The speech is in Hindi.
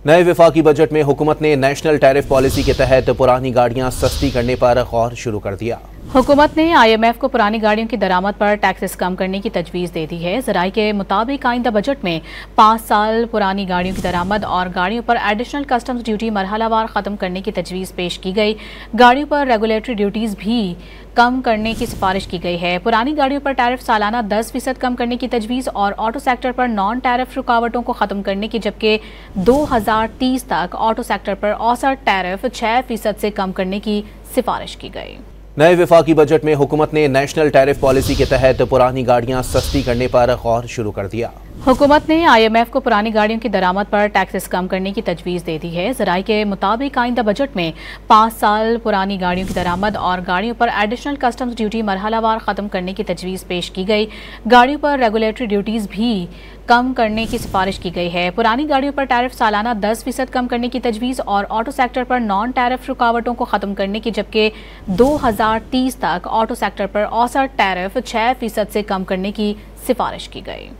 नए वफाकी बजट में हुकूमत ने नेशनल टैरिफ पॉलिसी के तहत पुरानी गाड़ियां सस्ती करने पर गौर शुरू कर दिया। हुकूमत ने IMF को पुरानी गाड़ियों की दरामद पर टैक्सेस कम करने की तजवीज़ दे दी है। ज़राए के मुताबिक आइंदा बजट में 5 साल पुरानी गाड़ियों की दरामद और गाड़ियों पर एडिशनल कस्टम्स ड्यूटी मरहलावार ख़त्म करने की तजवीज़ पेश की गई। गाड़ियों पर रेगुलेटरी ड्यूटीज़ भी कम करने की सिफारिश की गई है। पुरानी गाड़ियों पर टैरिफ सालाना 10% कम करने की तजवीज़ और ऑटो सेक्टर पर नॉन टैरिफ रुकावटों को ख़त्म करने की, जबकि 2030 तक ऑटो सेक्टर पर औसत टैरिफ 6% से कम करने की सिफारिश की गई। नए वफाकी बजट में हुकूमत ने नेशनल टैरिफ पॉलिसी के तहत पुरानी गाड़ियां सस्ती करने पर गौर शुरू कर दिया। हुकूमत ने IMF को पुरानी गाड़ियों की दरामद पर टैक्सेस कम करने की तजवीज़ दे दी है। ज़राए के मुताबिक आइंदा बजट में 5 साल पुरानी गाड़ियों की दरामद और गाड़ियों पर एडिशनल कस्टम्स ड्यूटी मरहलावार ख़त्म करने की तजवीज़ पेश की गई। गाड़ियों पर रेगुलेटरी ड्यूटीज़ भी कम करने की सिफारिश की गई है। पुरानी गाड़ियों पर टैरिफ सालाना 10% कम करने की तजवीज़ और ऑटो सेक्टर पर नॉन टैरिफ रुकावटों को ख़त्म करने की, जबकि 2030 तक ऑटो सेक्टर पर औसत टैरिफ 6% से कम करने की सिफारिश की गई।